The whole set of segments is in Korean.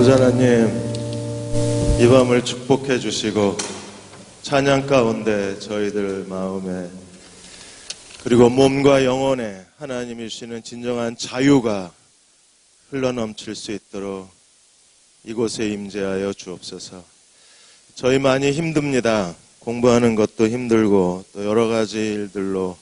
아버지 하나님, 이 밤을 축복해 주시고 찬양 가운데 저희들 마음에 그리고 몸과 영혼에 하나님이 주시는 진정한 자유가 흘러넘칠 수 있도록 이곳에 임재하여 주옵소서. 저희 많이 힘듭니다. 공부하는 것도 힘들고 또 여러 가지 일들로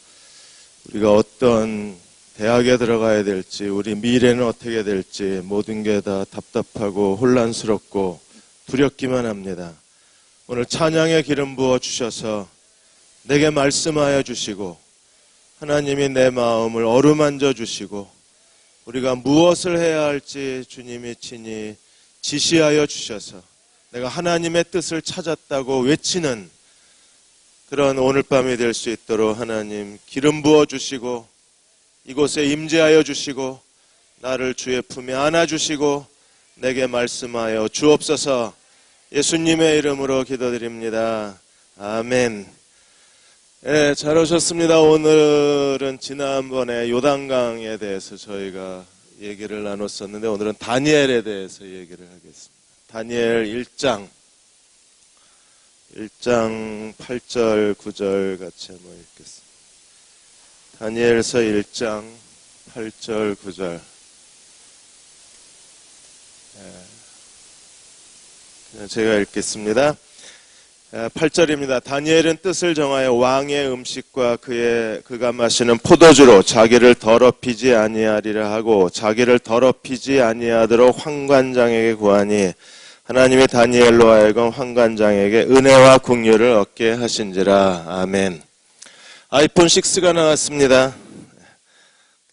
우리가 어떤 대학에 들어가야 될지, 우리 미래는 어떻게 될지 모든 게 다 답답하고 혼란스럽고 두렵기만 합니다. 오늘 찬양의 기름 부어 주셔서 내게 말씀하여 주시고 하나님이 내 마음을 어루만져 주시고 우리가 무엇을 해야 할지 주님이 친히 지시하여 주셔서 내가 하나님의 뜻을 찾았다고 외치는 그런 오늘 밤이 될 수 있도록 하나님 기름 부어 주시고 이곳에 임재하여 주시고 나를 주의 품에 안아주시고 내게 말씀하여 주옵소서. 예수님의 이름으로 기도드립니다. 아멘. 네, 잘 오셨습니다. 오늘은 지난번에 요단강에 대해서 저희가 얘기를 나눴었는데 오늘은 다니엘에 대해서 얘기를 하겠습니다. 다니엘 1장 8절 9절 같이 한번 읽겠습니다. 다니엘서 1장 8절 9절. 그냥 제가 읽겠습니다. 8절입니다. 다니엘은 뜻을 정하여 왕의 음식과 그가 마시는 포도주로 자기를 더럽히지 아니하리라 하고 자기를 더럽히지 아니하도록 환관장에게 구하니 하나님이 다니엘로 하여금 환관장에게 은혜와 긍휼을 얻게 하신지라. 아멘. 아이폰 6가 나왔습니다.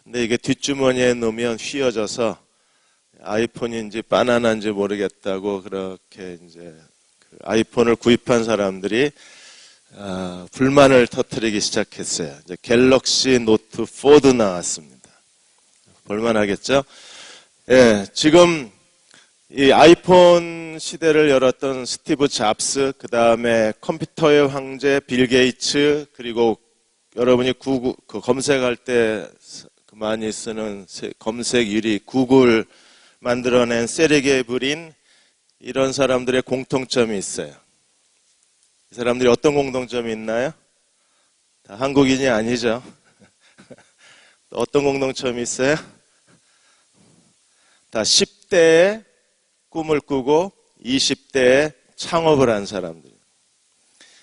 근데 이게 뒷주머니에 넣으면 휘어져서 아이폰인지 바나나인지 모르겠다고 그렇게 이제 아이폰을 구입한 사람들이 불만을 터뜨리기 시작했어요. 이제 갤럭시 노트 4도 나왔습니다. 볼만하겠죠? 예, 지금 이 아이폰 시대를 열었던 스티브 잡스, 그 다음에 컴퓨터의 황제 빌 게이츠, 그리고 여러분이 검색할 때 많이 쓰는 검색 1위 구글 만들어낸 세르게이 브린, 이런 사람들의 공통점이 있어요. 이 사람들이 어떤 공통점이 있나요? 다 한국인이 아니죠. 또 어떤 공통점이 있어요? 다 10대에 꿈을 꾸고 20대에 창업을 한 사람들.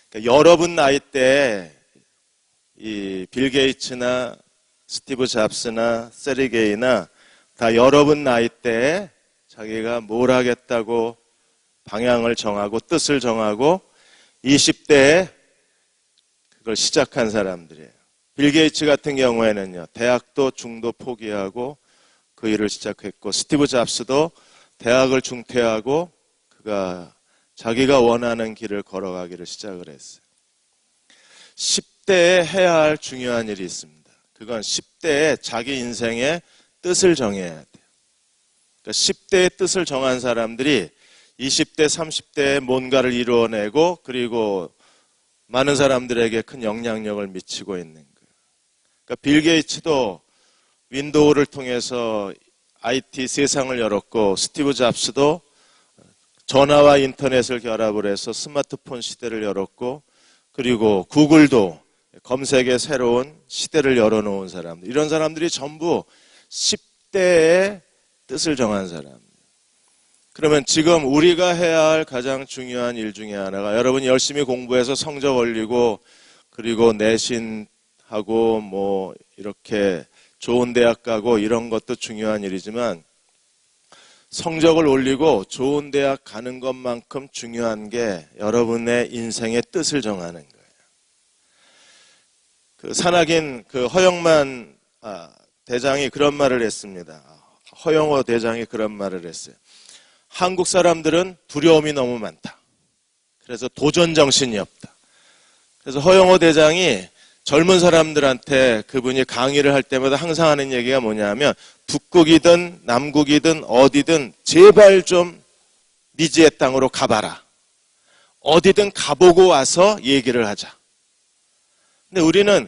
그러니까 여러분 나이 때 이 빌 게이츠나 스티브 잡스나 세르게이나 다 여러분 나이 때에 자기가 뭘 하겠다고 방향을 정하고 뜻을 정하고 20대에 그걸 시작한 사람들이에요. 빌 게이츠 같은 경우에는요, 대학도 중도 포기하고 그 일을 시작했고, 스티브 잡스도 대학을 중퇴하고 그가 자기가 원하는 길을 걸어가기를 시작을 했어요. 10대에 해야 할 중요한 일이 있습니다. 그건 10대에 자기 인생의 뜻을 정해야 돼요. 그러니까 10대의 뜻을 정한 사람들이 20대, 30대에 뭔가를 이루어내고 그리고 많은 사람들에게 큰 영향력을 미치고 있는 거예요. 그러니까 빌 게이츠도 윈도우를 통해서 IT 세상을 열었고, 스티브 잡스도 전화와 인터넷을 결합을 해서 스마트폰 시대를 열었고, 그리고 구글도 검색의 새로운 시대를 열어놓은 사람들. 이런 사람들이 전부 10대의 뜻을 정한 사람들. 그러면 지금 우리가 해야 할 가장 중요한 일 중에 하나가, 여러분이 열심히 공부해서 성적 올리고 그리고 내신하고 뭐 이렇게 좋은 대학 가고 이런 것도 중요한 일이지만 성적을 올리고 좋은 대학 가는 것만큼 중요한 게 여러분의 인생의 뜻을 정하는 거예요. 그 산악인 허영만 대장이 그런 말을 했습니다. 허영호 대장이 그런 말을 했어요. 한국 사람들은 두려움이 너무 많다. 그래서 도전 정신이 없다. 그래서 허영호 대장이 젊은 사람들한테 그분이 강의를 할 때마다 항상 하는 얘기가 뭐냐면, 북극이든 남극이든 어디든 제발 좀 미지의 땅으로 가봐라. 어디든 가보고 와서 얘기를 하자. 근데 우리는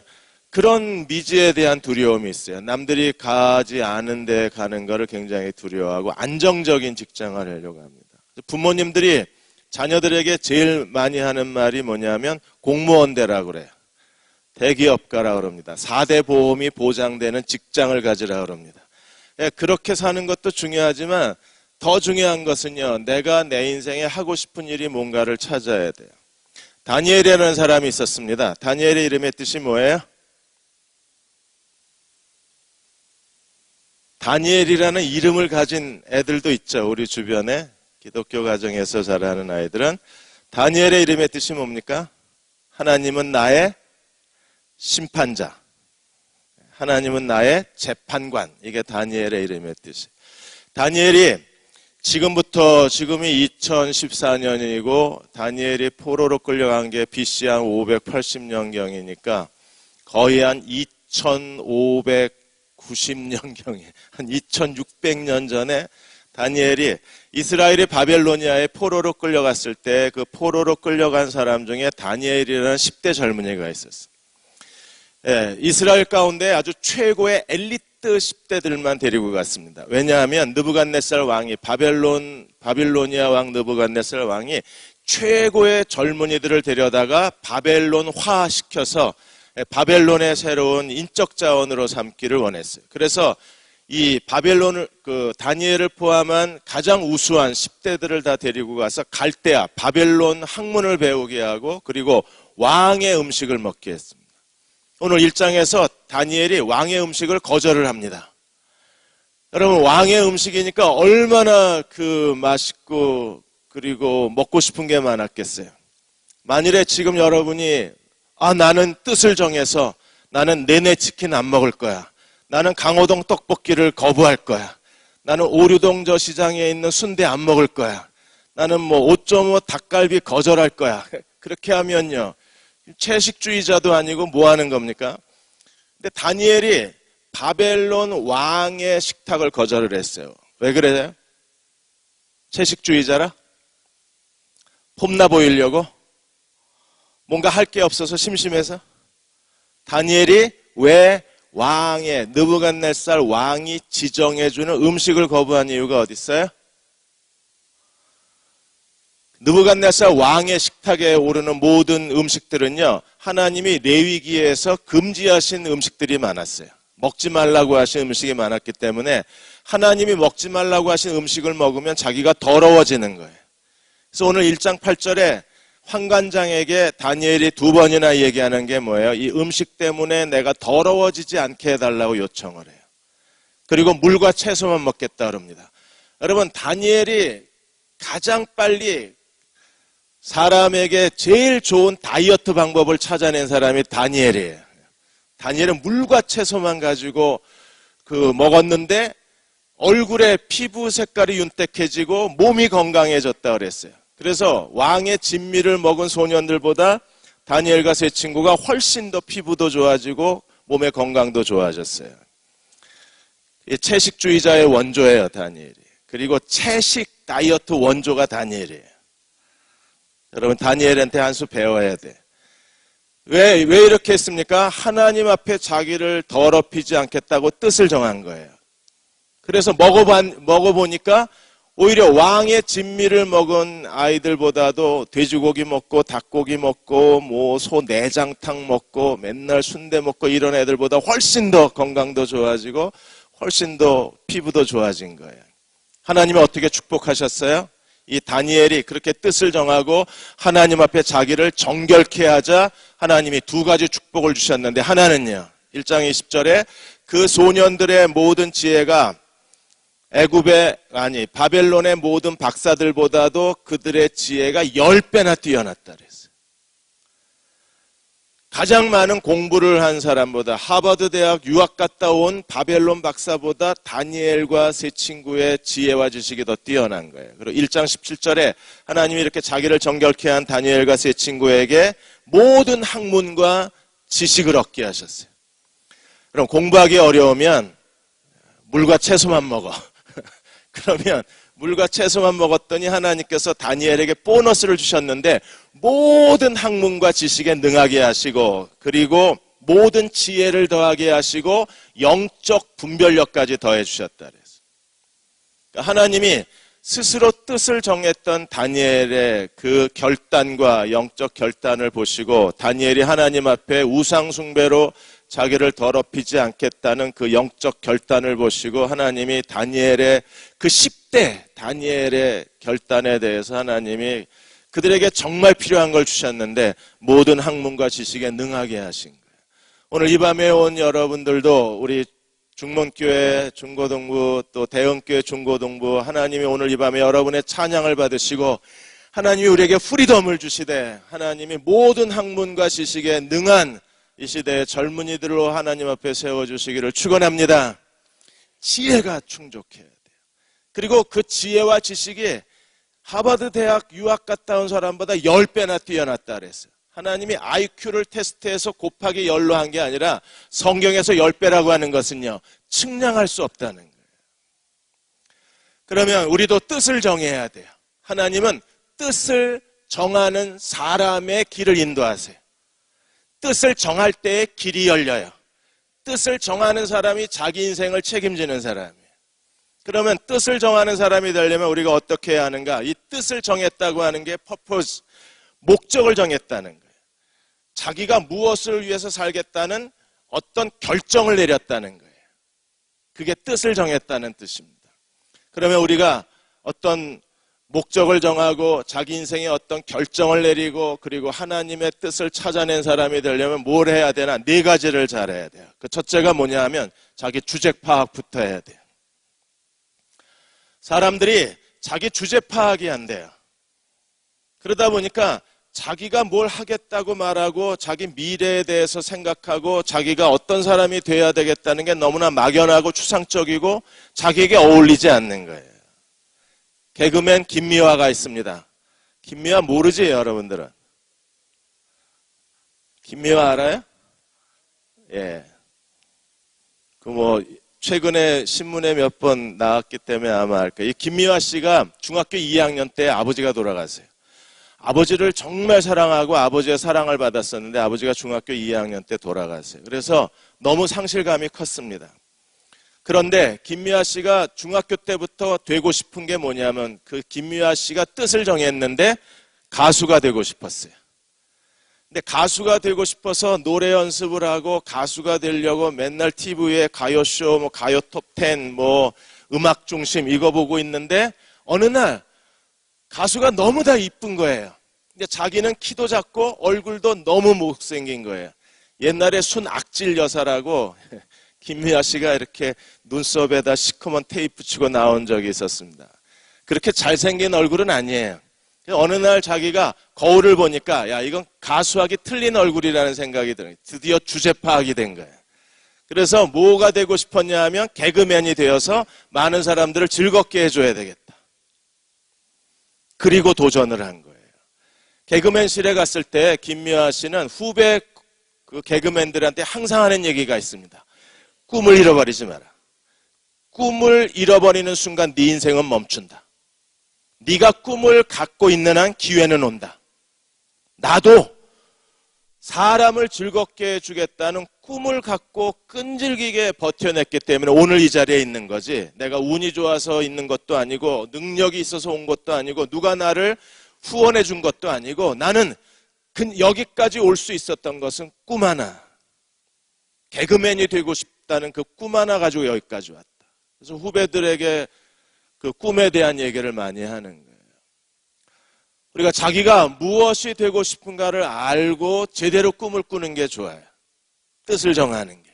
그런 미지에 대한 두려움이 있어요. 남들이 가지 않은 데 가는 거를 굉장히 두려워하고 안정적인 직장을 하려고 합니다. 부모님들이 자녀들에게 제일 많이 하는 말이 뭐냐면 공무원 되라고 그래요. 대기업 가라 그럽니다. 4대 보험이 보장되는 직장을 가지라 그럽니다. 그렇게 사는 것도 중요하지만 더 중요한 것은요, 내가 내 인생에 하고 싶은 일이 뭔가를 찾아야 돼요. 다니엘이라는 사람이 있었습니다. 다니엘의 이름의 뜻이 뭐예요? 다니엘이라는 이름을 가진 애들도 있죠. 우리 주변에 기독교 가정에서 자라는 아이들은. 다니엘의 이름의 뜻이 뭡니까? 하나님은 나의 심판자, 하나님은 나의 재판관. 이게 다니엘의 이름의 뜻이. 다니엘이 지금이 2014년이고 다니엘이 포로로 끌려간 게 BC 한 580년경이니까 거의 한 2590년경에 한 2600년 전에 다니엘이 이스라엘이 바벨로니아에 포로로 끌려갔을 때 그 포로로 끌려간 사람 중에 다니엘이라는 10대 젊은이가 있었어요. 이스라엘 가운데 아주 최고의 엘리트 10대들만 데리고 갔습니다. 왜냐하면 느부갓네살 왕이 바빌로니아 왕 느부갓네살 왕이 최고의 젊은이들을 데려다가 바벨론화 시켜서 바벨론의 새로운 인적 자원으로 삼기를 원했어요. 그래서 이 다니엘을 포함한 가장 우수한 10대들을 다 데리고 가서 갈대아, 바벨론 학문을 배우게 하고 그리고 왕의 음식을 먹게 했습니다. 오늘 1장에서 다니엘이 왕의 음식을 거절을 합니다. 여러분, 왕의 음식이니까 얼마나 맛있고 그리고 먹고 싶은 게 많았겠어요. 만일에 지금 여러분이 나는 뜻을 정해서 나는 내내 치킨 안 먹을 거야. 나는 강호동 떡볶이를 거부할 거야. 나는 오류동 저 시장에 있는 순대 안 먹을 거야. 나는 5.5 닭갈비 거절할 거야. 그렇게 하면요, 채식주의자도 아니고 뭐 하는 겁니까? 근데 다니엘이 바벨론 왕의 식탁을 거절을 했어요. 왜 그래요? 채식주의자라? 폼나 보이려고? 뭔가 할 게 없어서 심심해서? 다니엘이 왜 느부갓네살 왕이 지정해주는 음식을 거부한 이유가 어디 있어요? 느부갓네살 왕의 식탁에 오르는 모든 음식들은요, 하나님이 레위기에서 금지하신 음식들이 많았어요. 먹지 말라고 하신 음식이 많았기 때문에 하나님이 먹지 말라고 하신 음식을 먹으면 자기가 더러워지는 거예요. 그래서 오늘 1장 8절에 환관장에게 다니엘이 2번이나 얘기하는 게 뭐예요? 이 음식 때문에 내가 더러워지지 않게 해달라고 요청을 해요. 그리고 물과 채소만 먹겠다 그럽니다. 여러분, 다니엘이 가장 빨리 사람에게 제일 좋은 다이어트 방법을 찾아낸 사람이 다니엘이에요. 다니엘은 물과 채소만 가지고 먹었는데 얼굴에 피부 색깔이 윤택해지고 몸이 건강해졌다 그랬어요. 그래서 왕의 진미를 먹은 소년들보다 다니엘과 세 친구가 훨씬 더 피부도 좋아지고 몸의 건강도 좋아졌어요. 채식주의자의 원조예요, 다니엘이. 그리고 채식 다이어트 원조가 다니엘이에요. 여러분, 다니엘한테 한 수 배워야 돼. 왜 이렇게 했습니까? 하나님 앞에 자기를 더럽히지 않겠다고 뜻을 정한 거예요. 그래서 먹어보니까 오히려 왕의 진미를 먹은 아이들보다도 돼지고기 먹고 닭고기 먹고 소 내장탕 먹고 맨날 순대 먹고 이런 애들보다 훨씬 더 건강도 좋아지고 훨씬 더 피부도 좋아진 거예요. 하나님이 어떻게 축복하셨어요? 이 다니엘이 그렇게 뜻을 정하고 하나님 앞에 자기를 정결케 하자 하나님이 2가지 축복을 주셨는데, 하나는요, 1장 20절에 그 소년들의 모든 지혜가 바벨론의 모든 박사들보다도 그들의 지혜가 10배나 뛰어났다 그랬어요. 가장 많은 공부를 한 사람보다, 하버드 대학 유학 갔다 온 바벨론 박사보다 다니엘과 세 친구의 지혜와 지식이 더 뛰어난 거예요. 그리고 1장 17절에 하나님이 이렇게 자기를 정결케 한 다니엘과 세 친구에게 모든 학문과 지식을 얻게 하셨어요. 그럼 공부하기 어려우면 물과 채소만 먹어. 그러면 물과 채소만 먹었더니 하나님께서 다니엘에게 보너스를 주셨는데 모든 학문과 지식에 능하게 하시고, 그리고 모든 지혜를 더하게 하시고 영적 분별력까지 더해 주셨다 그랬어요. 하나님이 스스로 뜻을 정했던 다니엘의 그 결단과 영적 결단을 보시고 다니엘이 하나님 앞에 우상 숭배로 자기를 더럽히지 않겠다는 그 영적 결단을 보시고 하나님이 다니엘의 그 10대 다니엘의 결단에 대해서 하나님이 그들에게 정말 필요한 걸 주셨는데 모든 학문과 지식에 능하게 하신 거예요. 오늘 이 밤에 온 여러분들도 우리 중문교회 중고등부 또 대흥교회 중고등부 하나님이 오늘 이 밤에 여러분의 찬양을 받으시고 하나님이 우리에게 프리덤을 주시되 하나님이 모든 학문과 지식에 능한 이 시대의 젊은이들로 하나님 앞에 세워주시기를 축원합니다. 지혜가 충족해야 돼요. 그리고 그 지혜와 지식이 하버드 대학 유학 갔다 온 사람보다 10배나 뛰어났다 그랬어요. 하나님이 IQ를 테스트해서 곱하기 10로 한 게 아니라 성경에서 10배라고 하는 것은요, 측량할 수 없다는 거예요. 그러면 우리도 뜻을 정해야 돼요. 하나님은 뜻을 정하는 사람의 길을 인도하세요. 뜻을 정할 때의 길이 열려요. 뜻을 정하는 사람이 자기 인생을 책임지는 사람이에요. 그러면 뜻을 정하는 사람이 되려면 우리가 어떻게 해야 하는가? 이 뜻을 정했다고 하는 게 purpose, 목적을 정했다는 거예요. 자기가 무엇을 위해서 살겠다는 어떤 결정을 내렸다는 거예요. 그게 뜻을 정했다는 뜻입니다. 그러면 우리가 어떤 목적을 정하고 자기 인생에 어떤 결정을 내리고 그리고 하나님의 뜻을 찾아낸 사람이 되려면 뭘 해야 되나? 4가지를 잘해야 돼요. 그 첫째가 뭐냐 하면 자기 주제 파악부터 해야 돼요. 사람들이 자기 주제 파악이 안 돼요. 그러다 보니까 자기가 뭘 하겠다고 말하고 자기 미래에 대해서 생각하고 자기가 어떤 사람이 돼야 되겠다는 게 너무나 막연하고 추상적이고 자기에게 어울리지 않는 거예요. 개그맨 김미화가 있습니다. 김미화 모르지 여러분들은? 김미화 알아요? 예. 최근에 신문에 몇 번 나왔기 때문에 아마 알 거예요. 이 김미화 씨가 중학교 2학년 때 아버지가 돌아가세요. 아버지를 정말 사랑하고 아버지의 사랑을 받았었는데 아버지가 중학교 2학년 때 돌아가세요. 그래서 너무 상실감이 컸습니다. 그런데 김미화 씨가 중학교 때부터 되고 싶은 게 뭐냐면 그 김미화 씨가 뜻을 정했는데 가수가 되고 싶었어요. 근데 가수가 되고 싶어서 노래 연습을 하고 가수가 되려고 맨날 TV에 가요쇼, 가요 톱10, 음악 중심 이거 보고 있는데 어느 날 가수가 너무 다 이쁜 거예요. 근데 자기는 키도 작고 얼굴도 너무 못생긴 거예요. 옛날에 순악질 여사라고 김미아 씨가 이렇게 눈썹에다 시커먼 테이프 치고 나온 적이 있었습니다. 그렇게 잘생긴 얼굴은 아니에요. 어느 날 자기가 거울을 보니까 야 이건 가수하기 틀린 얼굴이라는 생각이 들어요. 드디어 주제 파악이 된 거예요. 그래서 뭐가 되고 싶었냐 하면 개그맨이 되어서 많은 사람들을 즐겁게 해줘야 되겠다. 그리고 도전을 한 거예요. 개그맨실에 갔을 때 김미화 씨는 후배 그 개그맨들한테 항상 하는 얘기가 있습니다. 꿈을 잃어버리지 마라. 꿈을 잃어버리는 순간 네 인생은 멈춘다. 네가 꿈을 갖고 있는 한 기회는 온다. 나도 사람을 즐겁게 해주겠다는 꿈을 갖고 끈질기게 버텨냈기 때문에 오늘 이 자리에 있는 거지. 내가 운이 좋아서 있는 것도 아니고 능력이 있어서 온 것도 아니고 누가 나를 후원해 준 것도 아니고 나는 여기까지 올 수 있었던 것은 꿈 하나. 개그맨이 되고 싶다는 그 꿈 하나 가지고 여기까지 왔다. 그래서 후배들에게 그 꿈에 대한 얘기를 많이 하는 거예요. 우리가 자기가 무엇이 되고 싶은가를 알고 제대로 꿈을 꾸는 게 좋아요. 뜻을 정하는 게.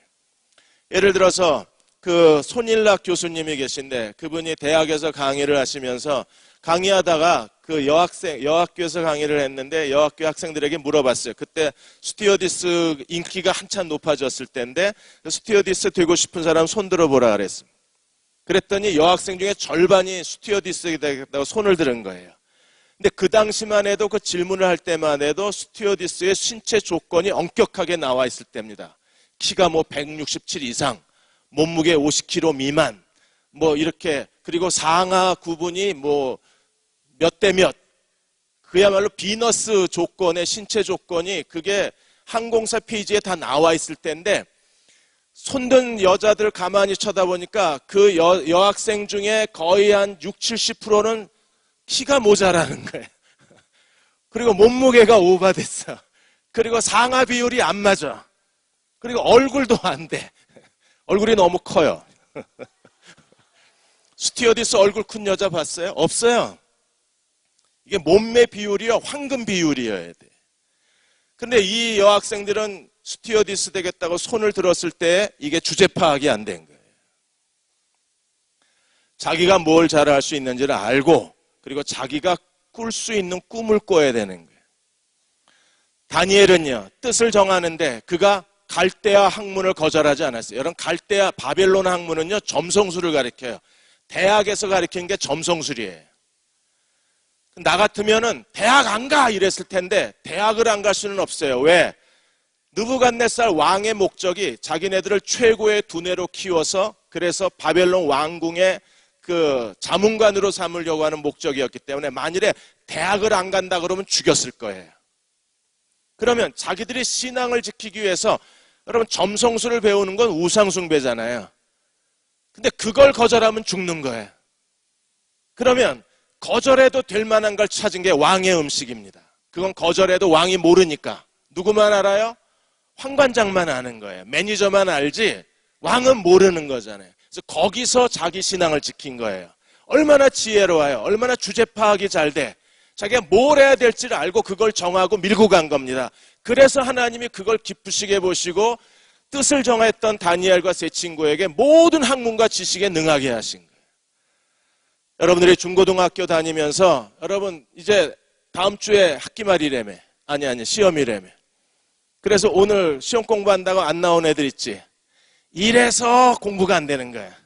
예를 들어서 그 손일락 교수님이 계신데 그분이 대학에서 강의를 하시면서 강의하다가 그 여학교에서 강의를 했는데 여학교 학생들에게 물어봤어요. 그때 스튜어디스 인기가 한참 높아졌을 때인데 스튜어디스 되고 싶은 사람 손 들어보라 그랬습니다. 그랬더니 여학생 중에 절반이 스튜어디스가 되겠다고 손을 들은 거예요. 근데 그 당시만 해도 그 질문을 할 때만 해도 스튜어디스의 신체 조건이 엄격하게 나와 있을 때입니다. 키가 167 이상, 몸무게 50kg 미만, 이렇게, 그리고 상하 구분이 몇 대 몇. 그야말로 비너스 조건의 신체 조건이 그게 항공사 페이지에 다 나와 있을 텐데 손든 여자들 가만히 쳐다보니까 그 여학생 중에 거의 한 60, 70%는 키가 모자라는 거예요. 그리고 몸무게가 오버됐어. 그리고 상하 비율이 안 맞아. 그리고 얼굴도 안 돼. 얼굴이 너무 커요. 스튜어디스 얼굴 큰 여자 봤어요? 없어요. 이게 몸매 비율이요, 황금 비율이어야 돼. 근데 이 여학생들은 스튜어디스 되겠다고 손을 들었을 때 이게 주제 파악이 안 된 거예요. 자기가 뭘 잘할 수 있는지를 알고 그리고 자기가 꿀 수 있는 꿈을 꿔야 되는 거예요. 다니엘은요, 뜻을 정하는데 그가 갈대아 학문을 거절하지 않았어요. 여러분, 갈대아 바벨론 학문은요, 점성술을 가리켜요. 대학에서 가리키는 게 점성술이에요. 나 같으면은 대학 안 가! 이랬을 텐데 대학을 안 갈 수는 없어요. 왜? 느부갓네살 왕의 목적이 자기네들을 최고의 두뇌로 키워서 그래서 바벨론 왕궁의 그 자문관으로 삼으려고 하는 목적이었기 때문에 만일에 대학을 안 간다 그러면 죽였을 거예요. 그러면 자기들이 신앙을 지키기 위해서 여러분 점성술을 배우는 건 우상숭배잖아요. 근데 그걸 거절하면 죽는 거예요. 그러면 거절해도 될 만한 걸 찾은 게 왕의 음식입니다. 그건 거절해도 왕이 모르니까. 누구만 알아요? 황관장만 아는 거예요. 매니저만 알지 왕은 모르는 거잖아요. 그래서 거기서 자기 신앙을 지킨 거예요. 얼마나 지혜로워요. 얼마나 주제 파악이 잘 돼. 자기가 뭘 해야 될지를 알고 그걸 정하고 밀고 간 겁니다. 그래서 하나님이 그걸 기쁘시게 보시고 뜻을 정했던 다니엘과 세 친구에게 모든 학문과 지식에 능하게 하신 거예요. 여러분들이 중고등학교 다니면서 여러분 이제 다음 주에 학기말이라며. 아니 시험이라며. 그래서 오늘 시험 공부한다고 안 나온 애들 있지. 이래서 공부가 안 되는 거야.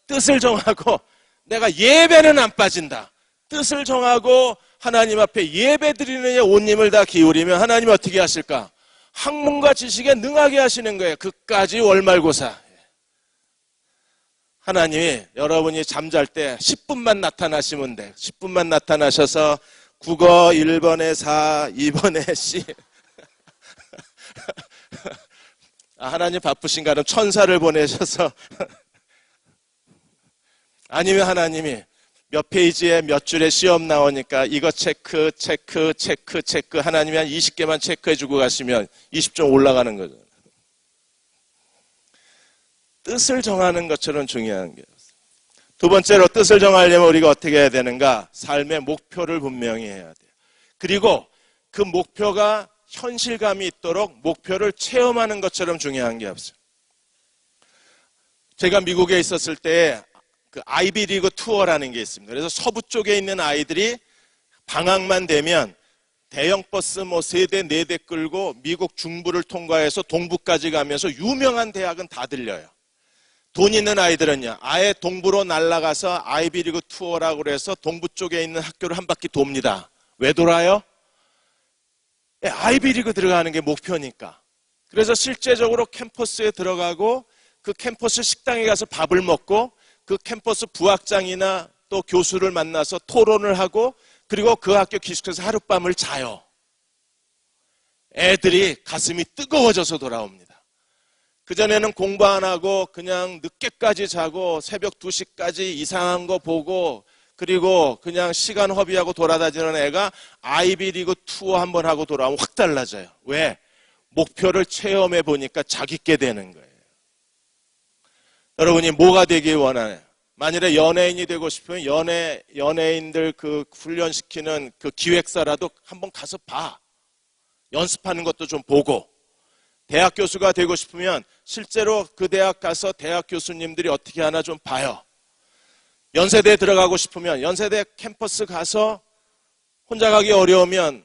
뜻을 정하고 내가 예배는 안 빠진다. 뜻을 정하고 하나님 앞에 예배 드리는 데 온 힘을 다 기울이면 하나님이 어떻게 하실까? 학문과 지식에 능하게 하시는 거예요. 그까지 월말고사. 하나님이 여러분이 잠잘 때 10분만 나타나시면 돼. 10분만 나타나셔서 국어 1번에 4, 2번에 C. 하나님 바쁘신가? 그럼 천사를 보내셔서 아니면 하나님이 몇 페이지에 몇 줄에 시험 나오니까 이거 체크 하나님이 한 20개만 체크해주고 가시면 20점 올라가는 거죠. 뜻을 정하는 것처럼 중요한 게. 두 번째로 뜻을 정하려면 우리가 어떻게 해야 되는가? 삶의 목표를 분명히 해야 돼요. 그리고 그 목표가 현실감이 있도록 목표를 체험하는 것처럼 중요한 게 없어요. 제가 미국에 있었을 때 그 아이비리그 투어라는 게 있습니다. 그래서 서부 쪽에 있는 아이들이 방학만 되면 대형 버스 뭐 3대, 4대 끌고 미국 중부를 통과해서 동부까지 가면서 유명한 대학은 다 들려요. 돈 있는 아이들은요, 아예 동부로 날아가서 아이비리그 투어라고 그래서 동부 쪽에 있는 학교를 한 바퀴 돕니다. 왜 돌아요? 아이비리그 들어가는 게 목표니까. 그래서 실제적으로 캠퍼스에 들어가고 그 캠퍼스 식당에 가서 밥을 먹고 그 캠퍼스 부학장이나 또 교수를 만나서 토론을 하고 그리고 그 학교 기숙사에서 하룻밤을 자요. 애들이 가슴이 뜨거워져서 돌아옵니다. 그전에는 공부 안 하고 그냥 늦게까지 자고 새벽 2시까지 이상한 거 보고 그리고 그냥 시간 허비하고 돌아다니는 애가 아이비리그 투어 한번 하고 돌아오면 확 달라져요. 왜? 목표를 체험해 보니까 자기께 되는 거예요. 여러분이 뭐가 되길 원하나요? 만일에 연예인이 되고 싶으면 연예인들 그 훈련시키는 그 기획사라도 한번 가서 봐. 연습하는 것도 좀 보고. 대학 교수가 되고 싶으면 실제로 그 대학 가서 대학 교수님들이 어떻게 하나 좀 봐요. 연세대 들어가고 싶으면 연세대 캠퍼스 가서 혼자 가기 어려우면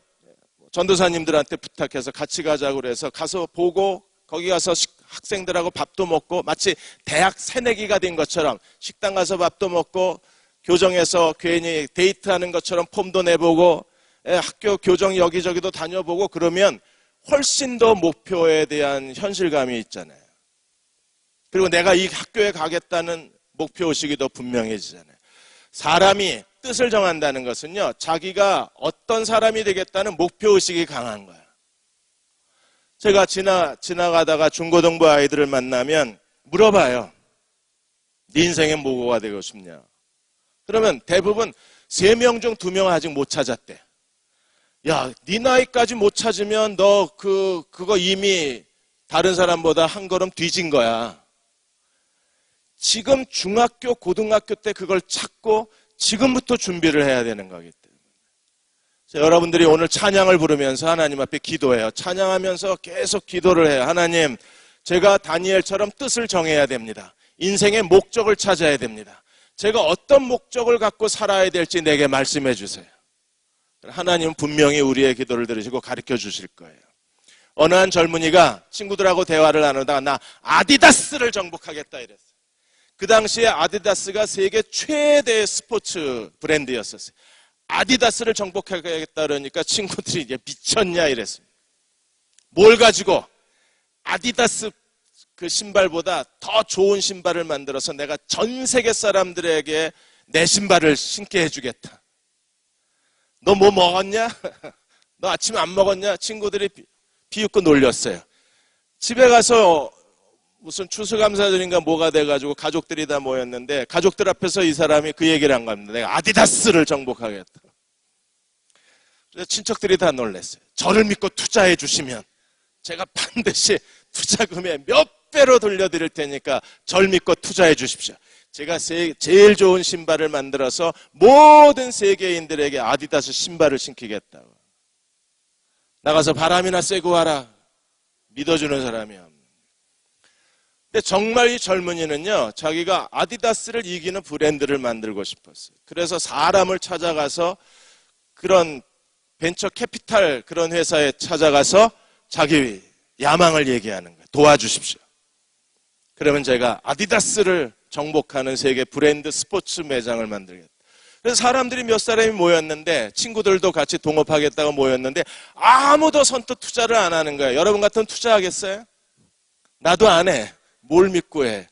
전도사님들한테 부탁해서 같이 가자고 그래서 가서 보고 거기 가서 학생들하고 밥도 먹고 마치 대학 새내기가 된 것처럼 식당 가서 밥도 먹고 교정에서 괜히 데이트하는 것처럼 폼도 내보고 학교 교정 여기저기도 다녀보고 그러면 훨씬 더 목표에 대한 현실감이 있잖아요. 그리고 내가 이 학교에 가겠다는 목표의식이 더 분명해지잖아요. 사람이 뜻을 정한다는 것은요, 자기가 어떤 사람이 되겠다는 목표의식이 강한 거예요. 제가 지나가다가 중고등부 아이들을 만나면 물어봐요. 네 인생의 뭐가 되고 싶냐? 그러면 대부분 3명 중 2명 아직 못 찾았대. 야, 네 나이까지 못 찾으면 너 그거 이미 다른 사람보다 한 걸음 뒤진 거야. 지금 중학교, 고등학교 때 그걸 찾고 지금부터 준비를 해야 되는 거기 때문에. 여러분들이 오늘 찬양을 부르면서 하나님 앞에 기도해요. 찬양하면서 계속 기도를 해요. 하나님, 제가 다니엘처럼 뜻을 정해야 됩니다. 인생의 목적을 찾아야 됩니다. 제가 어떤 목적을 갖고 살아야 될지 내게 말씀해 주세요. 하나님은 분명히 우리의 기도를 들으시고 가르쳐 주실 거예요. 어느 한 젊은이가 친구들하고 대화를 나누다가 나 아디다스를 정복하겠다 이랬어요. 그 당시에 아디다스가 세계 최대 스포츠 브랜드였었어요. 아디다스를 정복하겠다 그러니까 친구들이 이제 미쳤냐 이랬어요. 뭘 가지고? 아디다스 그 신발보다 더 좋은 신발을 만들어서 내가 전 세계 사람들에게 내 신발을 신게 해주겠다. 너 뭐 먹었냐? 너 아침 안 먹었냐? 친구들이 비웃고 놀렸어요. 집에 가서 무슨 추수감사절인가 뭐가 돼가지고 가족들이 다 모였는데 가족들 앞에서 이 사람이 그 얘기를 한 겁니다. 내가 아디다스를 정복하겠다. 그래서 친척들이 다 놀랐어요. 저를 믿고 투자해 주시면 제가 반드시 투자금의 몇 배로 돌려드릴 테니까 절 믿고 투자해 주십시오. 제가 제일 좋은 신발을 만들어서 모든 세계인들에게 아디다스 신발을 신기겠다고. 나가서 바람이나 쐬고 와라. 믿어주는 사람이 없는. 근데 정말 이 젊은이는요, 자기가 아디다스를 이기는 브랜드를 만들고 싶었어요. 그래서 사람을 찾아가서 그런 벤처 캐피탈 그런 회사에 찾아가서 자기 야망을 얘기하는 거예요. 도와주십시오. 그러면 제가 아디다스를 정복하는 세계 브랜드 스포츠 매장을 만들겠다. 그래서 사람들이 몇 사람이 모였는데 친구들도 같이 동업하겠다고 모였는데 아무도 선뜻 투자를 안 하는 거예요. 여러분 같으면 투자하겠어요? 나도 안 해. 뭘 믿고 해.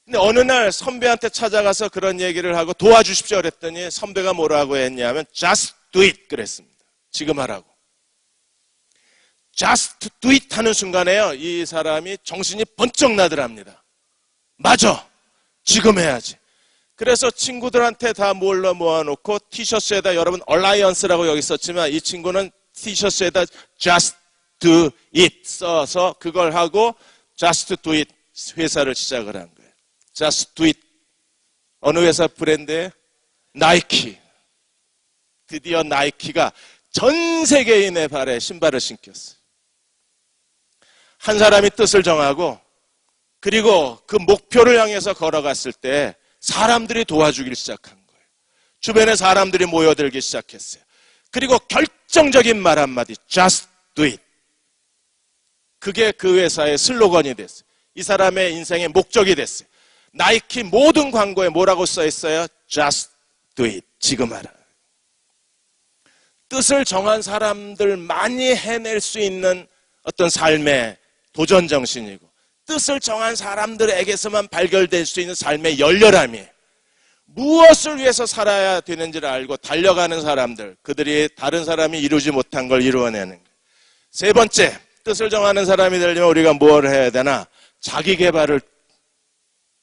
근데 어느 날 선배한테 찾아가서 그런 얘기를 하고 도와주십시오 그랬더니 선배가 뭐라고 했냐면 just do it 그랬습니다. 지금 하라고. just do it 하는 순간에요. 이 사람이 정신이 번쩍 나더랍니다. 맞아. 지금 해야지. 그래서 친구들한테 다 몰러 모아놓고 티셔츠에다 여러분 얼라이언스라고 여기 썼지만 이 친구는 티셔츠에다 just do it 써서 그걸 하고 just do it 회사를 시작을 한 거예요. just do it. 어느 회사 브랜드에? 나이키. 드디어 나이키가 전 세계인의 발에 신발을 신겼어요. 한 사람이 뜻을 정하고 그리고 그 목표를 향해서 걸어갔을 때 사람들이 도와주기 시작한 거예요. 주변에 사람들이 모여들기 시작했어요. 그리고 결정적인 말 한마디, just do it. 그게 그 회사의 슬로건이 됐어요. 이 사람의 인생의 목적이 됐어요. 나이키 모든 광고에 뭐라고 써 있어요? just do it. 지금 하라. 뜻을 정한 사람들만이 해낼 수 있는 어떤 삶의 도전 정신이고 뜻을 정한 사람들에게서만 발견될 수 있는 삶의 열렬함이에요. 무엇을 위해서 살아야 되는지를 알고 달려가는 사람들, 그들이 다른 사람이 이루지 못한 걸 이루어내는 거예요. 세 번째, 뜻을 정하는 사람이 되려면 우리가 뭘 해야 되나? 자기 개발을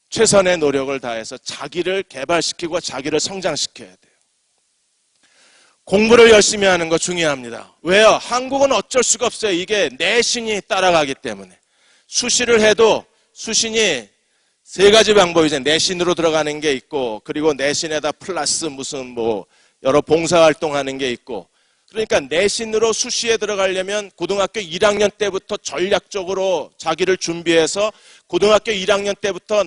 최선의 노력을 다해서 자기를 개발시키고 자기를 성장시켜야 돼요. 공부를 열심히 하는 거 중요합니다. 왜요? 한국은 어쩔 수가 없어요. 이게 내신이 따라가기 때문에. 수시를 해도 수신이 세 가지 방법이죠. 내신으로 들어가는 게 있고 그리고 내신에다 플러스 무슨 뭐 여러 봉사활동하는 게 있고 그러니까 내신으로 수시에 들어가려면 고등학교 1학년 때부터 전략적으로 자기를 준비해서 고등학교 1학년 때부터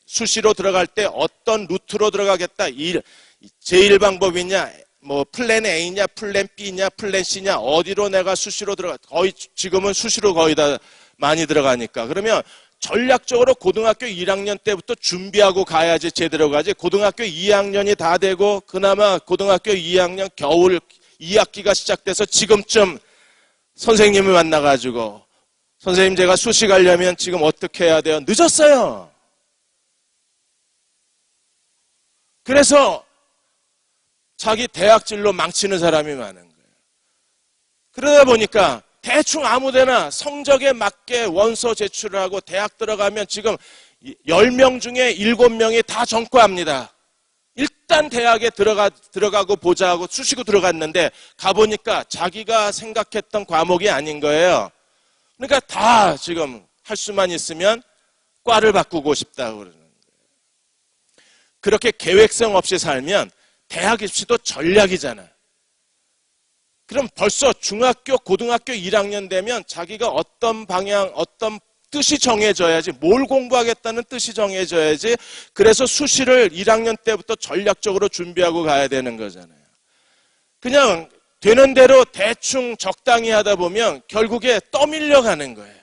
수시로 들어갈 때 어떤 루트로 들어가겠다. 제1 방법이냐 뭐 플랜 A냐 플랜 B냐 플랜 C냐 어디로 내가 수시로 들어가 거의 지금은 수시로 거의 다 많이 들어가니까 그러면 전략적으로 고등학교 1학년 때부터 준비하고 가야지 제대로 가지 고등학교 2학년이 다 되고 그나마 고등학교 2학년 겨울 2학기가 시작돼서 지금쯤 선생님을 만나가지고 선생님 제가 수시 가려면 지금 어떻게 해야 돼요? 늦었어요. 그래서 자기 대학진로 망치는 사람이 많은 거예요. 그러다 보니까 대충 아무데나 성적에 맞게 원서 제출을 하고 대학 들어가면 지금 10명 중에 7명이 다 전과합니다. 일단 대학에 들어가고 보자 하고 쑤시고 들어갔는데 가보니까 자기가 생각했던 과목이 아닌 거예요. 그러니까 다 지금 할 수만 있으면 과를 바꾸고 싶다고 그러는 거예요. 그렇게 계획성 없이 살면 대학 입시도 전략이잖아요. 그럼 벌써 중학교, 고등학교 1학년 되면 자기가 어떤 방향, 어떤 뜻이 정해져야지, 뭘 공부하겠다는 뜻이 정해져야지, 그래서 수시를 1학년 때부터 전략적으로 준비하고 가야 되는 거잖아요. 그냥 되는 대로 대충 적당히 하다 보면 결국에 떠밀려 가는 거예요.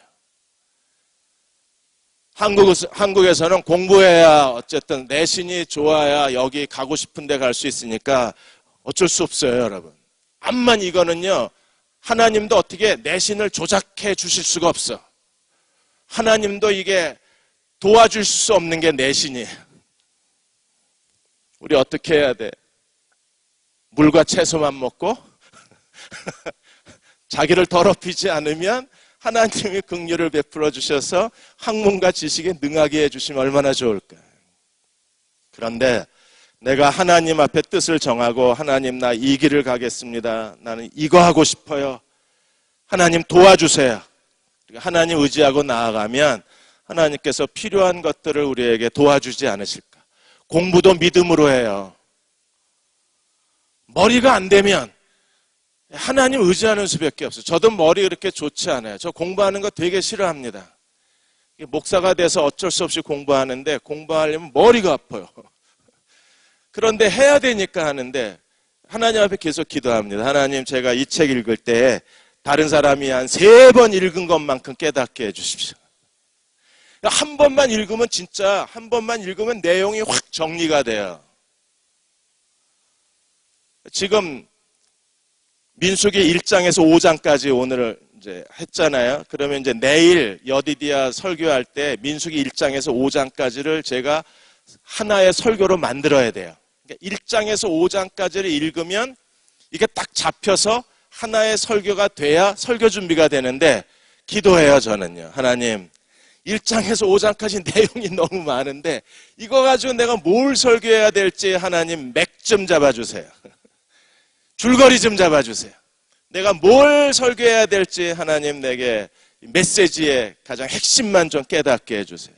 한국에서는 공부해야 어쨌든 내신이 좋아야 여기 가고 싶은데 갈 수 있으니까 어쩔 수 없어요, 여러분. 암만 이거는요, 하나님도 어떻게 내신을 조작해 주실 수가 없어. 하나님도 이게 도와줄 수 없는 게 내신이에요. 우리 어떻게 해야 돼? 물과 채소만 먹고 자기를 더럽히지 않으면 하나님이 긍휼을 베풀어 주셔서 학문과 지식에 능하게 해주시면 얼마나 좋을까. 그런데 내가 하나님 앞에 뜻을 정하고 하나님 나 이 길을 가겠습니다. 나는 이거 하고 싶어요. 하나님 도와주세요. 하나님 의지하고 나아가면 하나님께서 필요한 것들을 우리에게 도와주지 않으실까. 공부도 믿음으로 해요. 머리가 안 되면 하나님 의지하는 수밖에 없어요. 저도 머리 그렇게 좋지 않아요. 저 공부하는 거 되게 싫어합니다. 목사가 돼서 어쩔 수 없이 공부하는데 공부하려면 머리가 아파요. 그런데 해야 되니까 하는데 하나님 앞에 계속 기도합니다. 하나님, 제가 이 책 읽을 때 다른 사람이 한 3번 읽은 것만큼 깨닫게 해주십시오. 한 번만 읽으면 진짜 한 번만 읽으면 내용이 확 정리가 돼요. 지금 민수기 1장에서 5장까지 오늘 이제 했잖아요. 그러면 이제 내일 여디디아 설교할 때 민수기 1장에서 5장까지를 제가 하나의 설교로 만들어야 돼요. 그러니까 1장에서 5장까지를 읽으면 이게 딱 잡혀서 하나의 설교가 돼야 설교 준비가 되는데 기도해요, 저는요. 하나님, 1장에서 5장까지 내용이 너무 많은데 이거 가지고 내가 뭘 설교해야 될지 하나님 맥 좀 잡아주세요. 줄거리 좀 잡아주세요. 내가 뭘 설교해야 될지 하나님 내게 메시지의 가장 핵심만 좀 깨닫게 해주세요.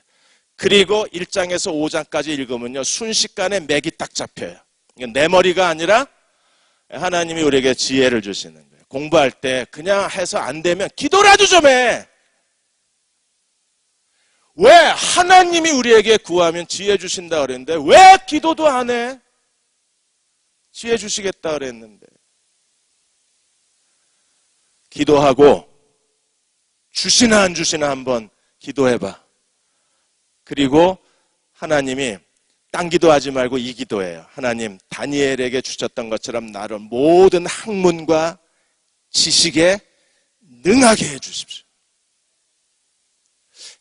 그리고 1장에서 5장까지 읽으면요, 순식간에 맥이 딱 잡혀요. 내 머리가 아니라 하나님이 우리에게 지혜를 주시는 거예요. 공부할 때 그냥 해서 안 되면 기도라도 좀 해. 왜? 하나님이 우리에게 구하면 지혜 주신다 그랬는데 왜 기도도 안 해? 지혜 주시겠다 그랬는데. 기도하고 주시나 안 주시나 한번 기도해봐. 그리고 하나님이 딴 기도하지 말고 이 기도해요. 하나님, 다니엘에게 주셨던 것처럼 나를 모든 학문과 지식에 능하게 해주십시오.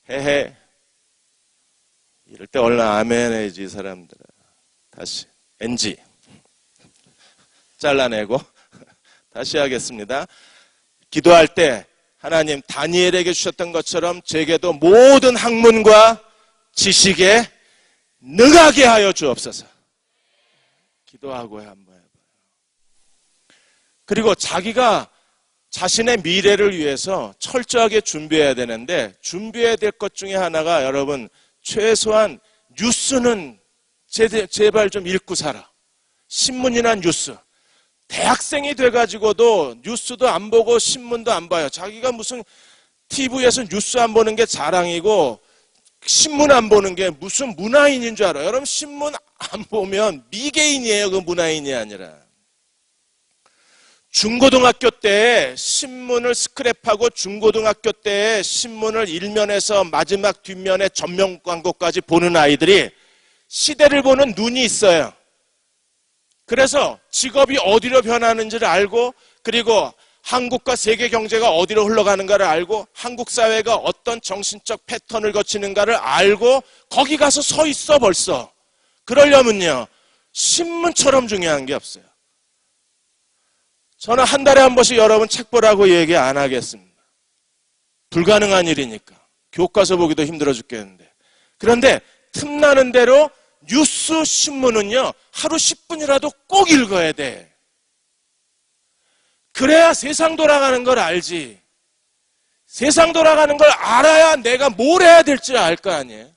헤헤. 이럴 때 얼른 아멘 해야지, 이 사람들은. 다시 NG 잘라내고 다시 하겠습니다. 기도할 때 하나님, 다니엘에게 주셨던 것처럼 제게도 모든 학문과 지식에 능하게 하여 주옵소서. 기도하고 한번 해봐요. 그리고 자기가 자신의 미래를 위해서 철저하게 준비해야 되는데 준비해야 될 것 중에 하나가 여러분, 최소한 뉴스는 제발 좀 읽고 살아. 신문이나 뉴스. 대학생이 돼가지고도 뉴스도 안 보고 신문도 안 봐요. 자기가 무슨 TV에서 뉴스 안 보는 게 자랑이고 신문 안 보는 게 무슨 문화인인 줄 알아요. 여러분, 신문 안 보면 미개인이에요. 그 문화인이 아니라. 중고등학교 때 신문을 스크랩하고 중고등학교 때 신문을 일면에서 마지막 뒷면에 전면 광고까지 보는 아이들이 시대를 보는 눈이 있어요. 그래서 직업이 어디로 변하는지를 알고, 그리고 한국과 세계 경제가 어디로 흘러가는가를 알고, 한국 사회가 어떤 정신적 패턴을 거치는가를 알고 거기 가서 서 있어 벌써. 그러려면요, 신문처럼 중요한 게 없어요. 저는 한 달에 한 번씩 여러분 책 보라고 얘기 안 하겠습니다. 불가능한 일이니까. 교과서 보기도 힘들어 죽겠는데. 그런데 틈나는 대로 뉴스 신문은요, 하루 10분이라도 꼭 읽어야 돼. 그래야 세상 돌아가는 걸 알지. 세상 돌아가는 걸 알아야 내가 뭘 해야 될지 알 거 아니에요.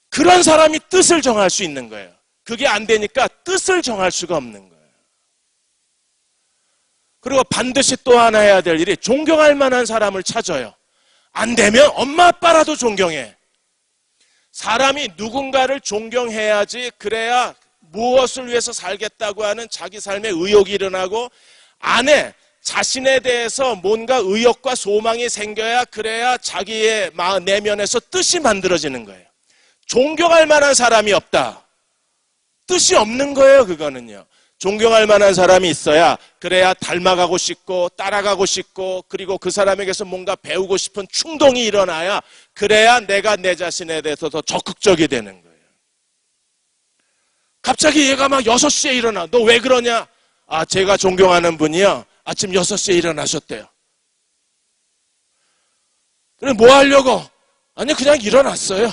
그런 사람이 뜻을 정할 수 있는 거예요. 그게 안 되니까 뜻을 정할 수가 없는 거예요. 그리고 반드시 또 하나 해야 될 일이 존경할 만한 사람을 찾아요. 안 되면 엄마 아빠라도 존경해. 사람이 누군가를 존경해야지, 그래야 무엇을 위해서 살겠다고 하는 자기 삶의 의욕이 일어나고 안에 자신에 대해서 뭔가 의욕과 소망이 생겨야, 그래야 자기의 내면에서 뜻이 만들어지는 거예요. 존경할 만한 사람이 없다. 뜻이 없는 거예요, 그거는요. 존경할 만한 사람이 있어야, 그래야 닮아가고 싶고 따라가고 싶고, 그리고 그 사람에게서 뭔가 배우고 싶은 충동이 일어나야, 그래야 내가 내 자신에 대해서 더 적극적이 되는 거예요. 갑자기 얘가 막 6시에 일어나. 너 왜 그러냐? 아, 제가 존경하는 분이요, 아침 6시에 일어나셨대요. 그래, 뭐 하려고? 아니, 그냥 일어났어요.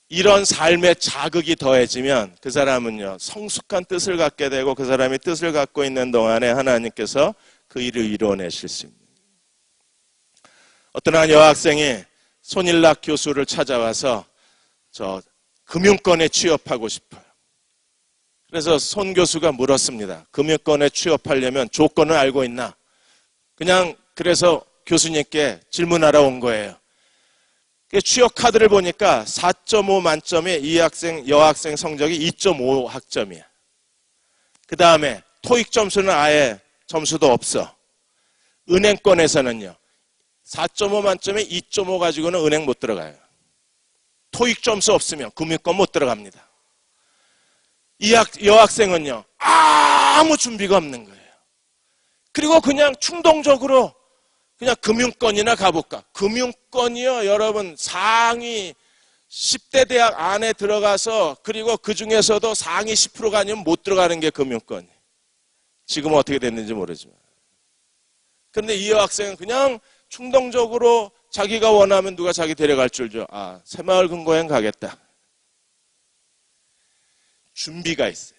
이런 삶의 자극이 더해지면 그 사람은요, 성숙한 뜻을 갖게 되고, 그 사람이 뜻을 갖고 있는 동안에 하나님께서 그 일을 이루어내실 수 있는. 어떤 한 여학생이 손일락 교수를 찾아와서 저 금융권에 취업하고 싶어요. 그래서 손 교수가 물었습니다. 금융권에 취업하려면 조건을 알고 있나? 그냥 그래서 교수님께 질문하러 온 거예요. 취업 카드를 보니까 4.5 만점에 이 여학생 성적이 2.5 학점이야. 그 다음에 토익 점수는 아예 점수도 없어. 은행권에서는요, 4.5 만점에 2.5 가지고는 은행 못 들어가요. 토익 점수 없으면 금융권 못 들어갑니다. 이 여학생은요, 아무 준비가 없는 거예요. 그리고 그냥 충동적으로 그냥 금융권이나 가볼까. 금융권이요, 여러분, 상위 10대 대학 안에 들어가서, 그리고 그 중에서도 상위 10%가 아니면 못 들어가는 게 금융권이에요. 지금은 어떻게 됐는지 모르지만. 그런데 이 여학생은 그냥 충동적으로 자기가 원하면 누가 자기 데려갈 줄 줘. 아, 새마을금고행 가겠다. 준비가 있어요.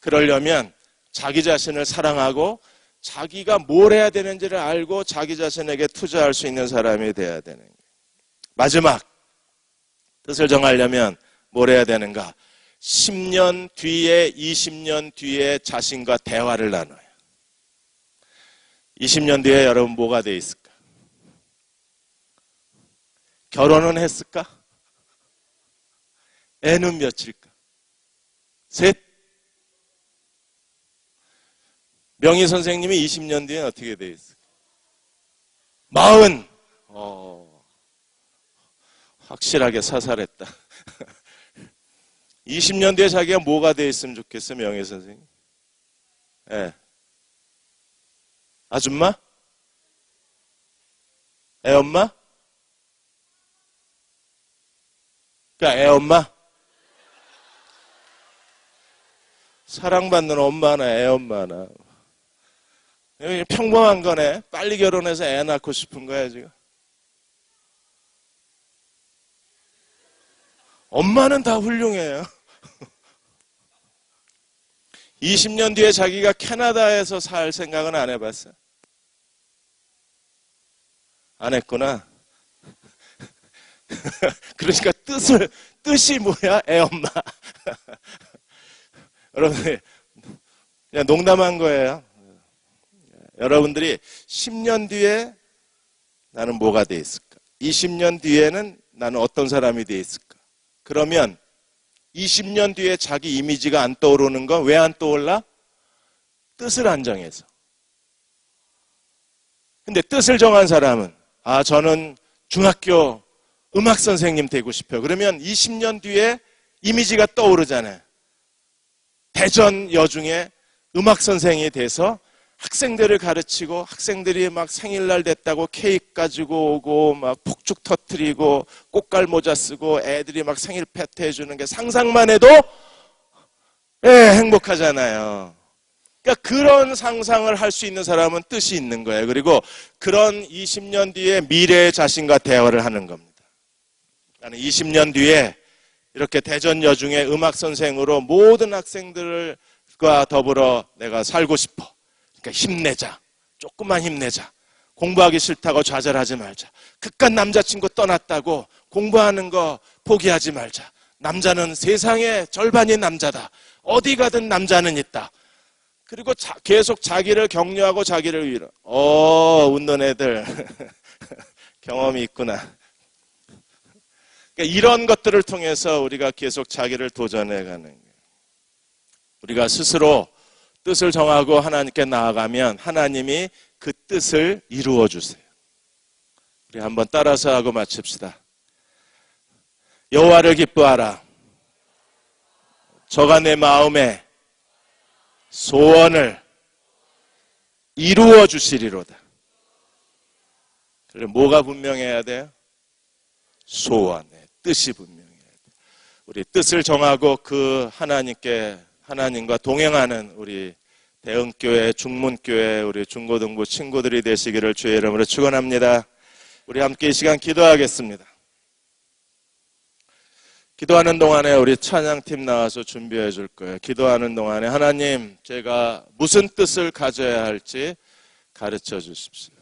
그러려면 자기 자신을 사랑하고 자기가 뭘 해야 되는지를 알고 자기 자신에게 투자할 수 있는 사람이 돼야 되는 거예요. 마지막, 뜻을 정하려면 뭘 해야 되는가? 10년 뒤에, 20년 뒤에 자신과 대화를 나눠요. 20년 뒤에 여러분 뭐가 돼 있을까? 결혼은 했을까? 애는 몇일까? 셋? 명희 선생님이 20년 뒤에 어떻게 돼 있을까? 40. 확실하게 사살했다. 20년 뒤에 자기가 뭐가 돼 있으면 좋겠어, 명희 선생님? 예. 아줌마? 애엄마? 그러니까 애엄마? 사랑받는 엄마나 애엄마나. 평범한 거네. 빨리 결혼해서 애 낳고 싶은 거야, 지금. 엄마는 다 훌륭해요. 20년 뒤에 자기가 캐나다에서 살 생각은 안 해봤어요? 안 했구나. 그러니까 뜻이 뭐야? 애엄마. 여러분들, 그냥 농담한 거예요. 여러분들이 10년 뒤에 나는 뭐가 돼 있을까? 20년 뒤에는 나는 어떤 사람이 돼 있을까? 그러면 20년 뒤에 자기 이미지가 안 떠오르는 건 왜 안 떠올라? 뜻을 안 정해서. 근데 뜻을 정한 사람은, 아, 저는 중학교 음악 선생님 되고 싶어요. 그러면 20년 뒤에 이미지가 떠오르잖아요. 대전 여중에 음악 선생이 돼서 학생들을 가르치고, 학생들이 막 생일날 됐다고 케이크 가지고 오고 막 폭죽 터뜨리고 꽃갈 모자 쓰고 애들이 막 생일 파티 해주는 게 상상만 해도 행복하잖아요. 그러니까 그런 상상을 할 수 있는 사람은 뜻이 있는 거예요. 그리고 그런 20년 뒤에 미래의 자신과 대화를 하는 겁니다. 나는 20년 뒤에 이렇게 대전 여중의 음악 선생으로 모든 학생들과 더불어 내가 살고 싶어. 그러니까 힘내자. 조금만 힘내자. 공부하기 싫다고 좌절하지 말자. 그깟 남자친구 떠났다고 공부하는 거 포기하지 말자. 남자는 세상의 절반이 남자다. 어디 가든 남자는 있다. 그리고 계속 자기를 격려하고 자기를 위로. 웃는 애들. 경험이 있구나. 그러니까 이런 것들을 통해서 우리가 계속 자기를 도전해가는 거예요. 우리가 스스로 뜻을 정하고 하나님께 나아가면 하나님이 그 뜻을 이루어 주세요. 우리 한번 따라서 하고 마칩시다. 여호와를 기뻐하라. 저가 내 마음에 소원을 이루어 주시리로다. 그래, 뭐가 분명해야 돼요? 소원의 뜻이 분명해야 돼요. 우리 뜻을 정하고 그 하나님과 동행하는 우리 대흥교회, 중문교회, 우리 중고등부 친구들이 되시기를 주의 이름으로 축원합니다. 우리 함께 이 시간 기도하겠습니다. 기도하는 동안에 우리 찬양팀 나와서 준비해 줄 거예요. 기도하는 동안에 하나님, 제가 무슨 뜻을 가져야 할지 가르쳐 주십시오.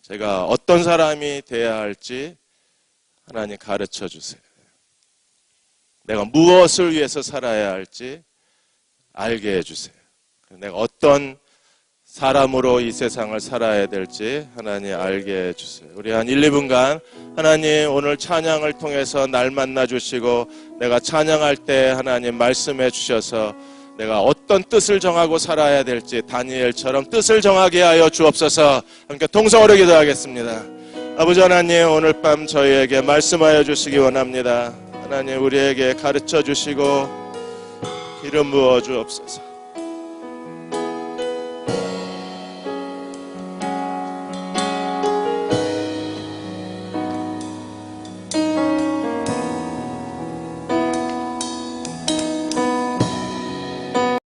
제가 어떤 사람이 돼야 할지 하나님 가르쳐 주세요. 내가 무엇을 위해서 살아야 할지 알게 해주세요. 내가 어떤 사람으로 이 세상을 살아야 될지 하나님 알게 해주세요. 우리 한 1, 2분간 하나님 오늘 찬양을 통해서 날 만나 주시고 내가 찬양할 때 하나님 말씀해 주셔서 내가 어떤 뜻을 정하고 살아야 될지 다니엘처럼 뜻을 정하게 하여 주옵소서. 함께 통성으로 기도하겠습니다. 아버지 하나님, 오늘 밤 저희에게 말씀하여 주시기 원합니다. 하나님, 우리에게 가르쳐 주시고 기름 부어 주옵소서.